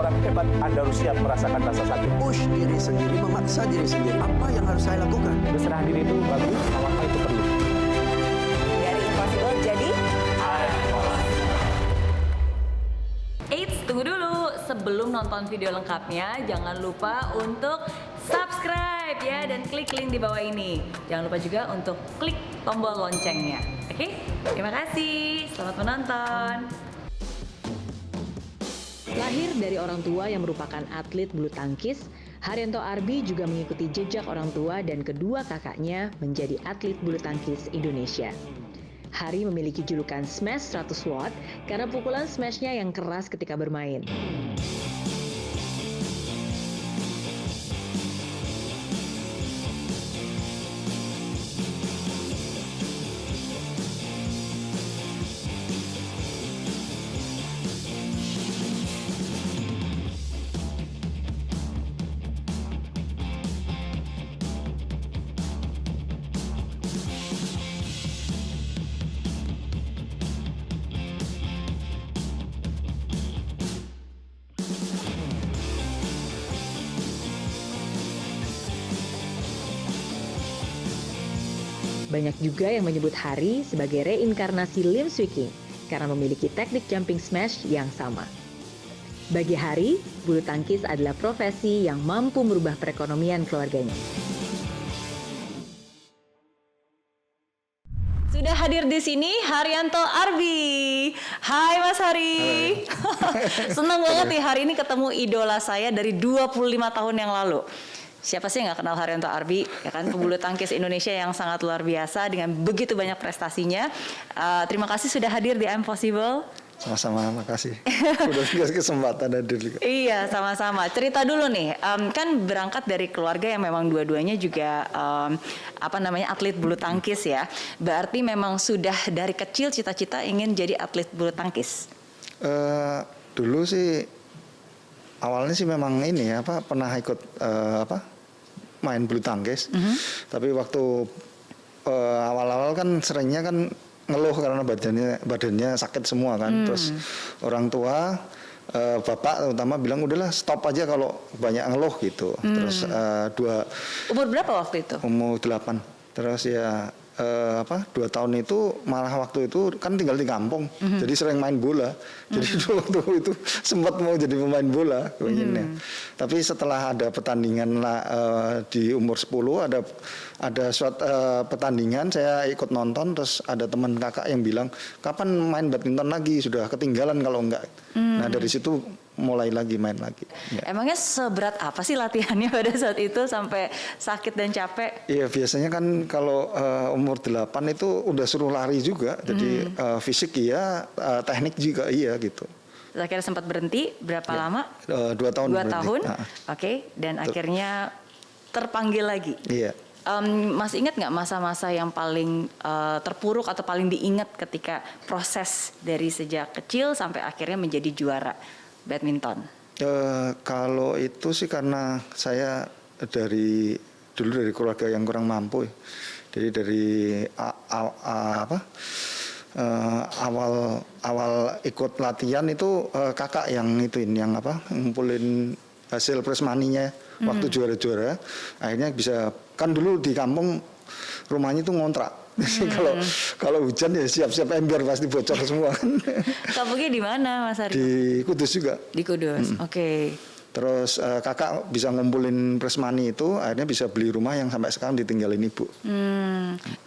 orang hebat, Anda harus siap merasakan rasa sakit. Push diri sendiri, memaksa diri sendiri. Apa yang harus saya lakukan? Berserah diri itu bagus, apa itu perlu. Dari impossible jadi Eits, tunggu dulu. Sebelum nonton video lengkapnya, jangan lupa untuk subscribe ya dan klik link di bawah ini. Jangan lupa juga untuk klik tombol loncengnya. Oke? Terima kasih. Selamat menonton. Lahir dari orang tua yang merupakan atlet bulu tangkis, Haryanto Arbi juga mengikuti jejak orang tua dan kedua kakaknya menjadi atlet bulu tangkis Indonesia. Hari memiliki julukan Smash 100 Watt karena pukulan smashnya yang keras ketika bermain. Banyak juga yang menyebut Hari sebagai reinkarnasi Lim Swee King karena memiliki teknik jumping smash yang sama. Bagi Hari, bulu tangkis adalah profesi yang mampu merubah perekonomian keluarganya. Sudah hadir di sini Haryanto Arbi. Hai Mas Hari. Senang banget nih hari ini ketemu idola saya dari 25 tahun yang lalu. Siapa sih yang nggak kenal Haryanto Arbi, ya kan, pebulu tangkis Indonesia yang sangat luar biasa dengan begitu banyak prestasinya. Terima kasih sudah hadir di Impossible. Sama-sama, makasih. Udah dikasih kesempatan hadir juga. Iya, sama-sama. Cerita dulu nih, kan berangkat dari keluarga yang memang dua-duanya juga atlet bulu tangkis ya. Berarti memang sudah dari kecil cita-cita ingin jadi atlet bulu tangkis. Dulu sih awalnya sih memang ini ya, pernah ikut main bulu tangkis. Tapi waktu awal-awal kan seringnya kan ngeluh karena badannya sakit semua kan. Terus orang tua bapak terutama bilang udahlah stop aja kalau banyak ngeluh gitu. Terus Umur berapa waktu itu? umur 8. Terus ya 2 tahun itu malah waktu itu kan tinggal di kampung, jadi sering main bola. Jadi waktu itu sempat mau jadi pemain bola pengennya. Tapi setelah ada pertandingan di umur 10 ada suatu pertandingan saya ikut nonton, terus ada teman kakak yang bilang kapan main badminton lagi, sudah ketinggalan kalau enggak. Nah dari situ mulai lagi main lagi. Ya. Emangnya seberat apa sih latihannya pada saat itu sampai sakit dan capek? Iya biasanya kan kalau umur 8 itu udah suruh lari juga, jadi fisik iya, teknik juga iya gitu. Akhirnya sempat berhenti berapa lama? 2 tahun. 2 tahun, oke. Dan akhirnya terpanggil lagi. Iya. Mas ingat nggak masa-masa yang paling terpuruk atau paling diingat ketika proses dari sejak kecil sampai akhirnya menjadi juara badminton? Kalau itu sih karena saya dulu dari keluarga yang kurang mampu, jadi dari awal ikut latihan itu kakak yang ngumpulin hasil prize money-nya waktu juara-juara, akhirnya bisa, kan dulu di kampung rumahnya itu ngontrak. Jadi kalau hujan ya siap-siap ember pasti bocor semua kan. Kampungnya di mana Mas Ari? Di Kudus juga. Di Kudus, oke. Terus kakak bisa ngumpulin prize money itu, akhirnya bisa beli rumah yang sampai sekarang ditinggalin ibu.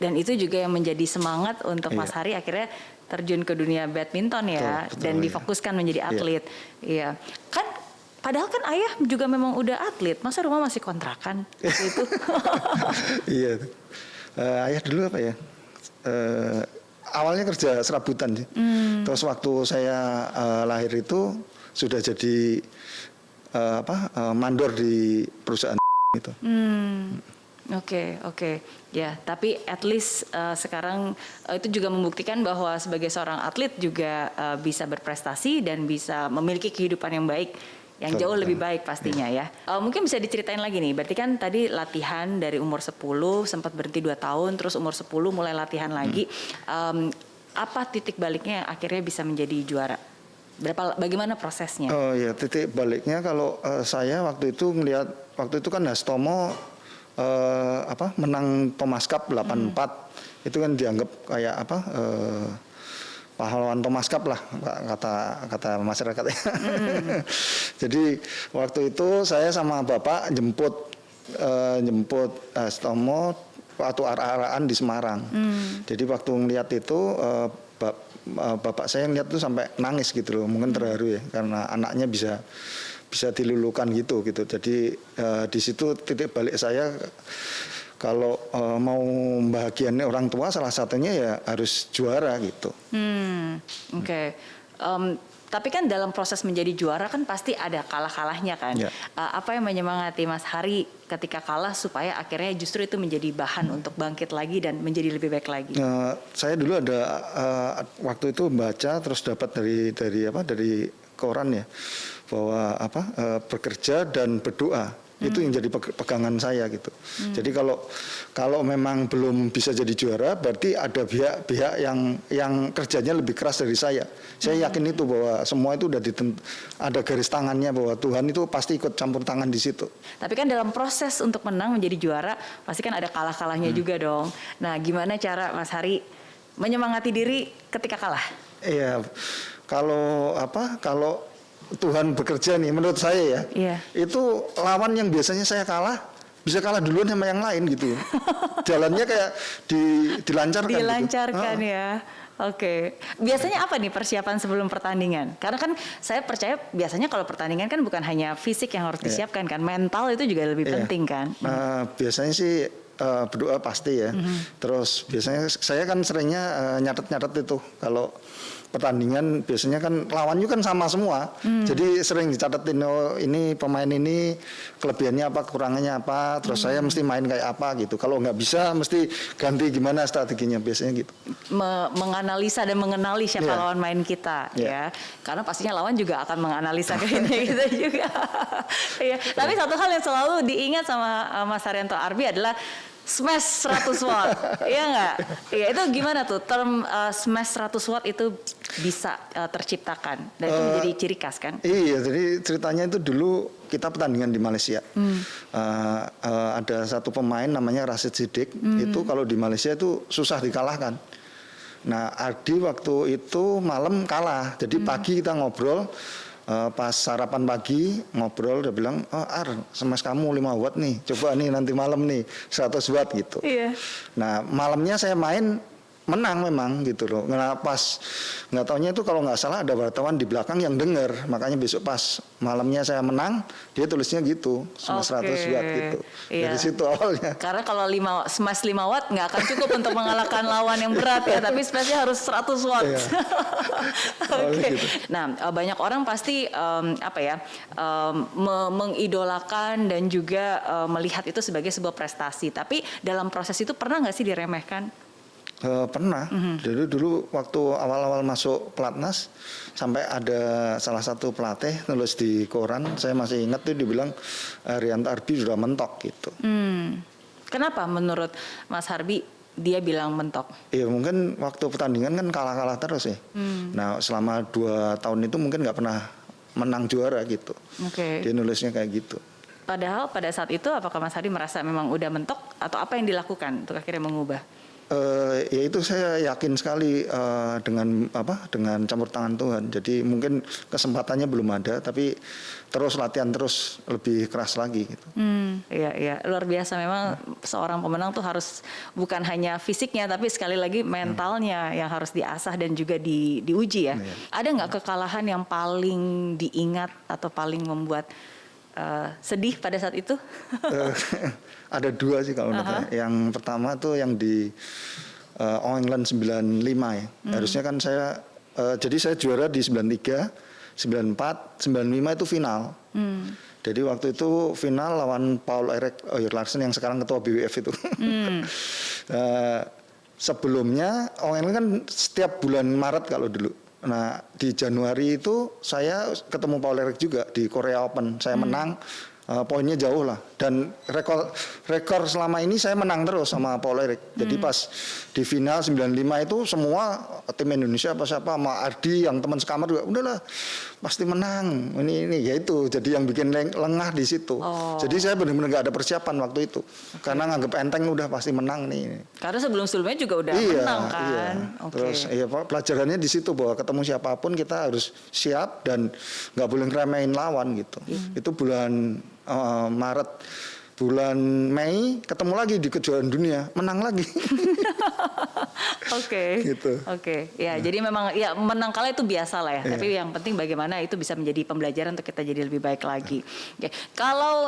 Dan itu juga yang menjadi semangat untuk Mas Iya. Hari akhirnya terjun ke dunia badminton ya, Betul, dan iya. difokuskan menjadi atlet. Iya. Kan padahal kan ayah juga memang udah atlet, masa rumah masih kontrakan gitu. Iya. Ayah dulu apa ya? Awalnya kerja serabutan sih. Terus waktu saya lahir itu sudah jadi mandor di perusahaan itu. Oke. Ya, tapi at least sekarang itu juga membuktikan bahwa sebagai seorang atlet juga bisa berprestasi dan bisa memiliki kehidupan yang baik. Yang jauh lebih baik pastinya ya. Mungkin bisa diceritain lagi nih, berarti kan tadi latihan dari umur 10, sempat berhenti 2 tahun, terus umur 10 mulai latihan lagi. Apa titik baliknya yang akhirnya bisa menjadi juara? Bagaimana prosesnya? Oh ya, titik baliknya kalau saya waktu itu kan Hastomo menang Thomas Cup 84. Itu kan dianggap kayak pahlawan Thomas Cup lah kata masyarakat. Jadi waktu itu saya sama bapak jemput Hastomo waktu arah-arahan di Semarang. Jadi waktu ngeliat itu bapak saya ngeliat tuh sampai nangis gitu loh, mungkin terharu ya karena anaknya bisa dilulukan gitu. Jadi di situ titik balik saya kalau mau membahagiakan orang tua salah satunya ya harus juara gitu. Oke. Tapi kan dalam proses menjadi juara kan pasti ada kalah-kalahnya kan. Ya. Apa yang menyemangati Mas Hari ketika kalah supaya akhirnya justru itu menjadi bahan untuk bangkit lagi dan menjadi lebih baik lagi? Saya dulu ada waktu itu baca terus dapat dari koran ya bahwa bekerja dan berdoa. Itu yang jadi pegangan saya gitu. Jadi kalau memang belum bisa jadi juara, berarti ada pihak yang kerjanya lebih keras dari saya. Saya yakin itu bahwa semua itu udah ada garis tangannya bahwa Tuhan itu pasti ikut campur tangan di situ. Tapi kan dalam proses untuk menang menjadi juara pasti kan ada kalah-kalahnya juga dong. Nah, gimana cara Mas Hari menyemangati diri ketika kalah? Iya, kalau Tuhan bekerja nih menurut saya ya, itu lawan yang biasanya saya kalah bisa kalah duluan sama yang lain gitu. Jalannya kayak dilancarkan. Dilancarkan gitu. Ya. Oke. Biasanya apa nih persiapan sebelum pertandingan? Karena kan saya percaya biasanya kalau pertandingan kan bukan hanya fisik yang harus disiapkan kan, mental itu juga lebih penting kan. Biasanya sih berdoa pasti ya. Terus biasanya saya kan seringnya nyatet itu kalau pertandingan biasanya kan lawannya kan sama semua. Jadi sering dicatetin ini pemain ini kelebihannya apa, kekurangannya apa, terus saya mesti main kayak apa gitu. Kalau nggak bisa mesti ganti gimana strateginya biasanya gitu. Menganalisa dan mengenali siapa lawan main kita ya. Karena pastinya lawan juga akan menganalisa kayaknya kita juga. Ya. Tapi satu hal yang selalu diingat sama Mas Haryanto Arbi adalah smash 100 watt, iya nggak? Iya, itu gimana tuh term smash 100 watt itu bisa terciptakan dan itu menjadi ciri khas kan? Iya, jadi ceritanya itu dulu kita pertandingan di Malaysia. Ada satu pemain namanya Rashid Siddiq, itu kalau di Malaysia itu susah dikalahkan. Nah, Ardi waktu itu malam kalah, jadi pagi kita ngobrol. Pas sarapan pagi ngobrol dia bilang, smash kamu 5 watt nih, coba nih nanti malam nih 100 watt gitu. Iya. Nah malamnya saya main menang memang gitu loh. Nah pas nggak taunya itu kalau nggak salah ada wartawan di belakang yang dengar, makanya besok pas malamnya saya menang dia tulisnya gitu, smash 100 watt gitu. Iya. Dari situ awalnya. Karena kalau smash 5 watt nggak akan cukup untuk mengalahkan lawan yang berat ya, tapi smashnya harus 100 watt. Iya. Gitu. Nah banyak orang pasti mengidolakan dan juga melihat itu sebagai sebuah prestasi. Tapi dalam proses itu pernah nggak sih diremehkan? Pernah. Jadi dulu waktu awal-awal masuk pelatnas sampai ada salah satu pelatih nulis di koran, saya masih ingat tuh dibilang Haryanto Arbi sudah mentok gitu. Kenapa menurut Mas Harbi dia bilang mentok? Iya mungkin waktu pertandingan kan kalah-kalah terus ya. Nah selama 2 tahun itu mungkin nggak pernah menang juara gitu. Dia nulisnya kayak gitu. Padahal pada saat itu apakah Mas Harbi merasa memang udah mentok atau apa yang dilakukan untuk akhirnya mengubah? Ya itu saya yakin sekali dengan campur tangan Tuhan. Jadi mungkin kesempatannya belum ada, tapi terus latihan terus lebih keras lagi gitu. Iya luar biasa memang seorang pemenang tuh harus bukan hanya fisiknya tapi sekali lagi mentalnya yang harus diasah dan juga diuji ya. Ada nggak kekalahan yang paling diingat atau paling membuat sedih pada saat itu? Ada 2 sih kalau menurut saya. Yang pertama tuh yang di All England 95 ya. Harusnya kan saya jadi saya juara di 93, 94, 95 itu final. Jadi waktu itu final lawan Paul-Erik Larsen yang sekarang ketua BWF itu. Sebelumnya All England kan setiap bulan Maret kalau dulu. Nah di Januari itu saya ketemu Paul-Erik juga di Korea Open. Saya menang poinnya jauh lah. Dan rekor selama ini saya menang terus sama Paul Eric. Jadi pas di final 95 itu semua tim Indonesia apa siapa sama Ardi yang teman sekamar juga udahlah pasti menang. Ini ya itu. Jadi yang bikin lengah di situ. Jadi saya benar-benar nggak ada persiapan waktu itu. Karena nganggep enteng udah pasti menang nih. Karena sebelum-sebelumnya juga udah menang kan. Iya. Terus ya pelajarannya di situ bahwa ketemu siapapun kita harus siap dan nggak boleh ngeremehin lawan gitu. Itu bulan Maret, bulan Mei ketemu lagi di kejuaraan dunia, menang lagi. Oke. Gitu. Oke. Ya, jadi memang ya menang kalah itu biasa lah ya. Iya. Tapi yang penting bagaimana itu bisa menjadi pembelajaran untuk kita jadi lebih baik lagi. Oke. Kalau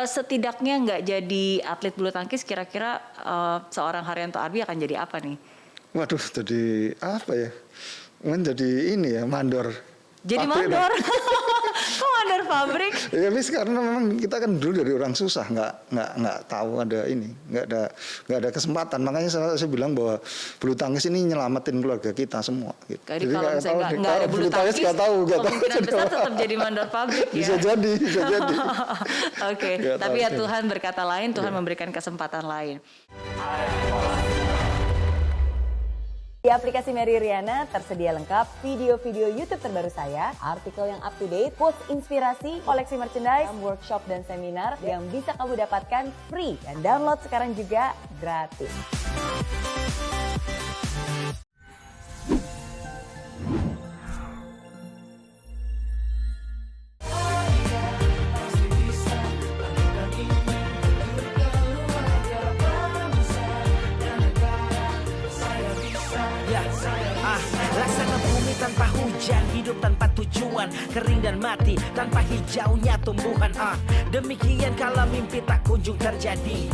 setidaknya nggak jadi atlet bulu tangkis, kira-kira seorang Haryanto Arbi akan jadi apa nih? Waduh, jadi apa ya? Mungkin jadi ini ya, mandor. Jadi Pabrik mandor. Kok mandor pabrik? Ya bis karena memang kita kan dulu dari orang susah, nggak tahu ada ini, nggak ada kesempatan. Makanya saya bilang bahwa bulu tangkis ini nyelamatin keluarga kita semua. Gitu. Jadi kalau misalnya nggak ada bulu tangkis, kemungkinan besar tetap jadi mandor pabrik ya. Bisa jadi. Oke. Nggak Tapi tahu ya sih. Tuhan berkata lain, Tuhan memberikan kesempatan lain. Di aplikasi Mary Riana tersedia lengkap video-video YouTube terbaru saya, artikel yang up to date, quotes inspirasi, koleksi merchandise, workshop dan seminar yang bisa kamu dapatkan free dan download sekarang juga gratis. Laksana bumi tanpa hujan, hidup tanpa tujuan, kering dan mati tanpa hijaunya tumbuhan. Demikian kalau mimpi tak kunjung terjadi.